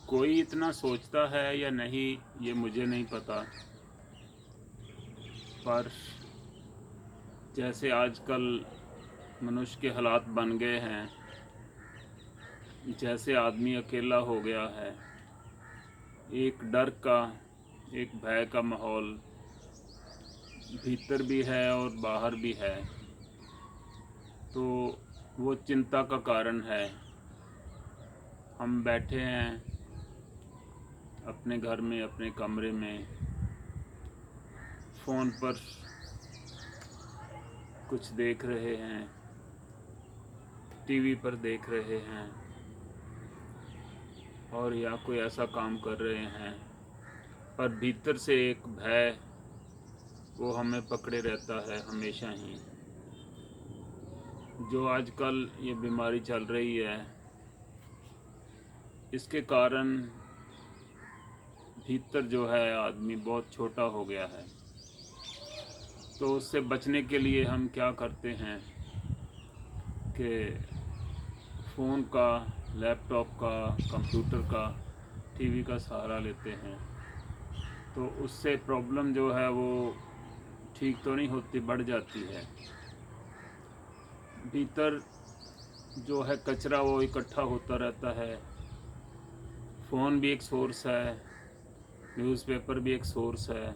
कोई इतना सोचता है या नहीं ये मुझे नहीं पता, पर जैसे आजकल मनुष्य के हालात बन गए हैं, जैसे आदमी अकेला हो गया है, एक डर का, एक भय का माहौल भीतर भी है और बाहर भी है। तो वो चिंता का कारण है। हम बैठे हैं अपने घर में, अपने कमरे में, फ़ोन पर कुछ देख रहे हैं, टीवी पर देख रहे हैं, और या कोई ऐसा काम कर रहे हैं, पर भीतर से एक भय वो हमें पकड़े रहता है हमेशा ही। जो आजकल ये बीमारी चल रही है, इसके कारण भीतर जो है आदमी बहुत छोटा हो गया है। तो उससे बचने के लिए हम क्या करते हैं कि फ़ोन का, लैपटॉप का, कंप्यूटर का, टीवी का सहारा लेते हैं। तो उससे प्रॉब्लम जो है वो ठीक तो नहीं होती, बढ़ जाती है। भीतर जो है कचरा वो इकट्ठा होता रहता है। फ़ोन भी एक सोर्स है, न्यूज़पेपर भी एक सोर्स है,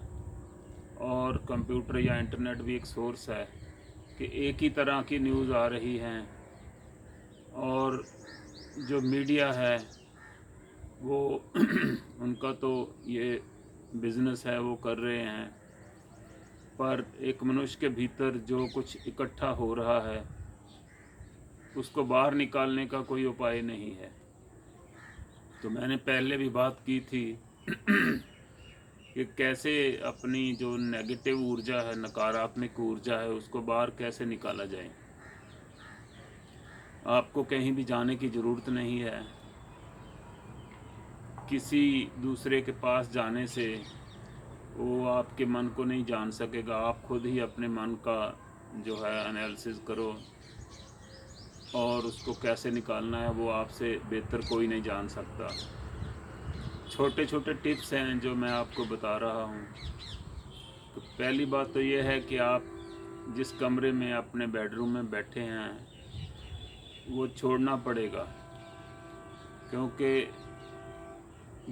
और कंप्यूटर या इंटरनेट भी एक सोर्स है कि एक ही तरह की न्यूज़ आ रही हैं। और जो मीडिया है वो उनका तो ये बिज़नेस है, वो कर रहे हैं, पर एक मनुष्य के भीतर जो कुछ इकट्ठा हो रहा है उसको बाहर निकालने का कोई उपाय नहीं है। तो मैंने पहले भी बात की थी कि कैसे अपनी जो नेगेटिव ऊर्जा है, नकारात्मक ऊर्जा है, उसको बाहर कैसे निकाला जाए। आपको कहीं भी जाने की ज़रूरत नहीं है। किसी दूसरे के पास जाने से वो आपके मन को नहीं जान सकेगा। आप खुद ही अपने मन का जो है एनालिसिस करो, और उसको कैसे निकालना है वो आपसे बेहतर कोई नहीं जान सकता। छोटे छोटे टिप्स हैं जो मैं आपको बता रहा हूँ। तो पहली बात तो ये है कि आप जिस कमरे में अपने बेडरूम में बैठे हैं वो छोड़ना पड़ेगा, क्योंकि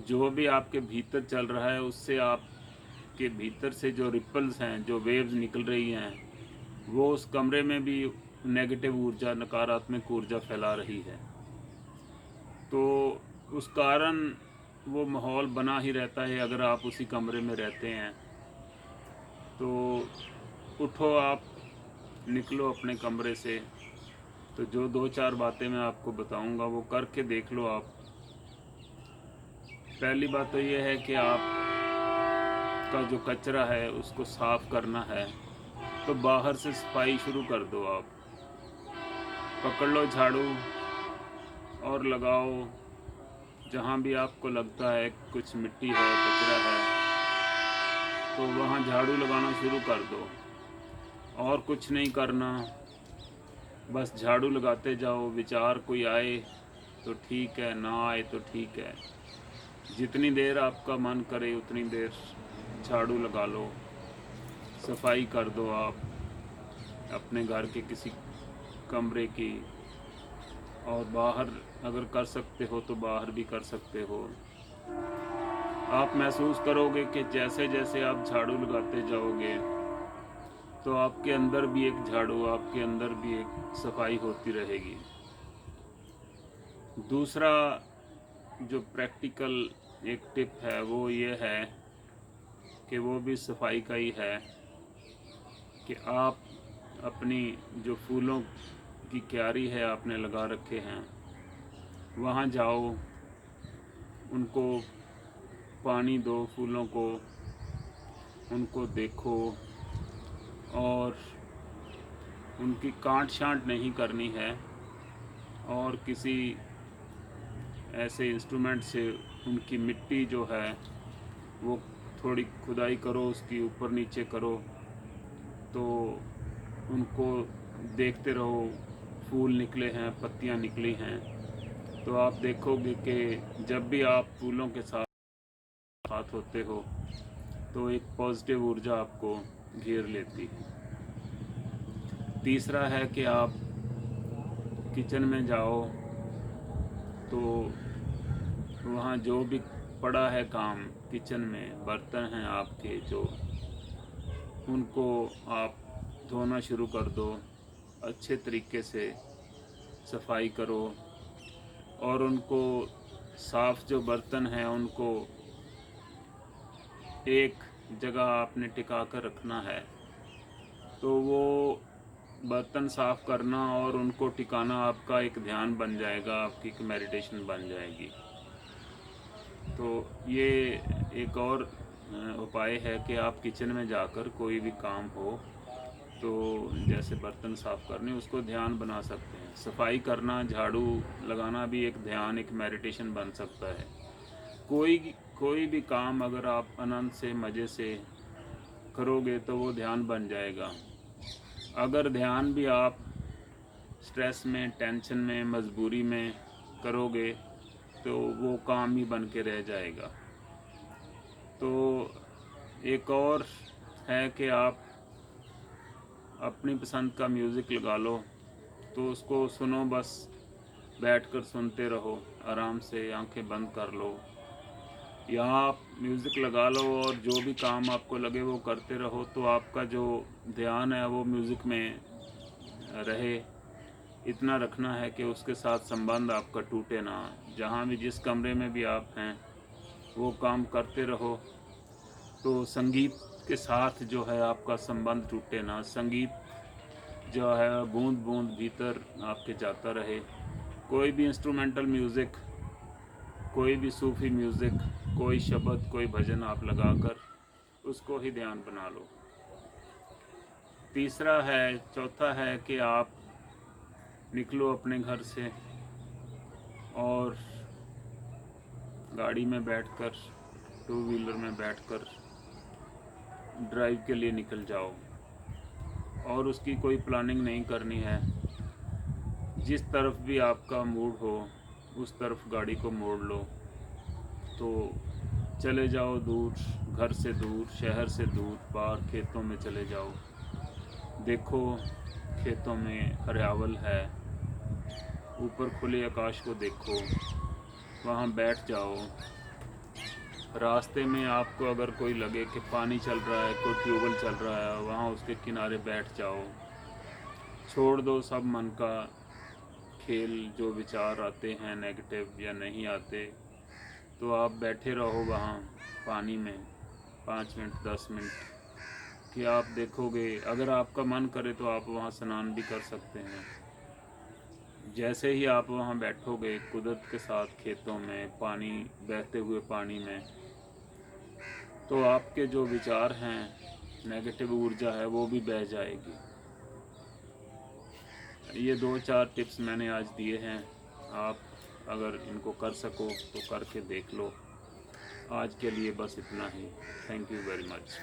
जो भी आपके भीतर चल रहा है उससे आपके भीतर से जो रिपल्स हैं, जो वेव्स निकल रही हैं, वो उस कमरे में भी नेगेटिव ऊर्जा, नकारात्मक ऊर्जा फैला रही है। तो उस कारण वो माहौल बना ही रहता है अगर आप उसी कमरे में रहते हैं। तो उठो, आप निकलो अपने कमरे से। तो जो दो चार बातें मैं आपको बताऊंगा वो करके देख लो आप। पहली बात तो ये है कि आपका जो कचरा है उसको साफ़ करना है, तो बाहर से सफाई शुरू कर दो आप। पकड़ लो झाड़ू और लगाओ जहाँ भी आपको लगता है कुछ मिट्टी है, कचरा है, तो वहाँ झाड़ू लगाना शुरू कर दो। और कुछ नहीं करना, बस झाड़ू लगाते जाओ। विचार कोई आए तो ठीक है, ना आए तो ठीक है। जितनी देर आपका मन करे उतनी देर झाड़ू लगा लो, सफाई कर दो आप अपने घर के किसी कमरे की। और बाहर अगर कर सकते हो तो बाहर भी कर सकते हो। आप महसूस करोगे कि जैसे जैसे आप झाड़ू लगाते जाओगे तो आपके अंदर भी एक झाड़ू, आपके अंदर भी एक सफाई होती रहेगी। दूसरा जो प्रैक्टिकल एक टिप है वो ये है कि वो भी सफाई का ही है कि आप अपनी जो फूलों की क्यारी है आपने लगा रखे हैं, वहाँ जाओ, उनको पानी दो, फूलों को, उनको देखो, और उनकी काट छांट नहीं करनी है। और किसी ऐसे इंस्ट्रूमेंट से उनकी मिट्टी जो है वो थोड़ी खुदाई करो, उसकी ऊपर नीचे करो, तो उनको देखते रहो, फूल निकले हैं, पत्तियां निकली हैं। तो आप देखोगे कि जब भी आप फूलों के साथ होते हो तो एक पॉजिटिव ऊर्जा आपको घेर लेती है। तीसरा है कि आप किचन में जाओ तो वहाँ जो भी पड़ा है काम किचन में, बर्तन हैं आपके जो, उनको आप धोना शुरू कर दो, अच्छे तरीके से सफाई करो और उनको साफ़ जो बर्तन हैं उनको एक जगह आपने टिका कर रखना है। तो वो बर्तन साफ़ करना और उनको टिकाना आपका एक ध्यान बन जाएगा, आपकी एक मेडिटेशन बन जाएगी। तो ये एक और उपाय है कि आप किचन में जाकर कोई भी काम हो तो जैसे बर्तन साफ़ करने उसको ध्यान बना सकते हैं। सफाई करना, झाड़ू लगाना भी एक ध्यान, एक मेडिटेशन बन सकता है। कोई भी काम अगर आप आनंद से, मज़े से करोगे तो वो ध्यान बन जाएगा। अगर ध्यान भी आप स्ट्रेस में, टेंशन में, मजबूरी में करोगे तो वो काम ही बन के रह जाएगा। तो एक और है कि आप अपनी पसंद का म्यूज़िक लगा लो, तो उसको सुनो, बस बैठकर सुनते रहो, आराम से आंखें बंद कर लो या आप म्यूज़िक लगा लो और जो भी काम आपको लगे वो करते रहो। तो आपका जो ध्यान है वो म्यूज़िक में रहे। इतना रखना है कि उसके साथ संबंध आपका टूटे ना। जहाँ भी, जिस कमरे में भी आप हैं, वो काम करते रहो। तो संगीत के साथ जो है आपका संबंध टूटे ना। संगीत जो है बूंद बूंद भीतर आपके जाता रहे। कोई भी इंस्ट्रूमेंटल म्यूज़िक, कोई भी सूफ़ी म्यूज़िक, कोई शब्द, कोई भजन आप लगाकर उसको ही ध्यान बना लो। चौथा है कि आप निकलो अपने घर से और गाड़ी में बैठकर, टू व्हीलर में बैठकर ड्राइव के लिए निकल जाओ और उसकी कोई प्लानिंग नहीं करनी है। जिस तरफ भी आपका मूड हो उस तरफ गाड़ी को मोड़ लो। तो चले जाओ दूर, घर से दूर, शहर से दूर, बाहर खेतों में चले जाओ। देखो खेतों में हरियावल है, ऊपर खुले आकाश को देखो, वहाँ बैठ जाओ। रास्ते में आपको अगर कोई लगे कि पानी चल रहा है, कोई ट्यूबवेल चल रहा है, वहाँ उसके किनारे बैठ जाओ। छोड़ दो सब मन का खेल, जो विचार आते हैं नेगेटिव या नहीं आते। तो आप बैठे रहो वहाँ पानी में 5 मिनट, 10 मिनट कि आप देखोगे। अगर आपका मन करे तो आप वहाँ स्नान भी कर सकते हैं। जैसे ही आप वहाँ बैठोगे कुदरत के साथ, खेतों में, पानी, बहते हुए पानी में, तो आपके जो विचार हैं, नेगेटिव ऊर्जा है, वो भी बह जाएगी। ये 2-4 टिप्स मैंने आज दिए हैं। आप अगर इनको कर सको तो करके देख लो। आज के लिए बस इतना ही। Thank you very much.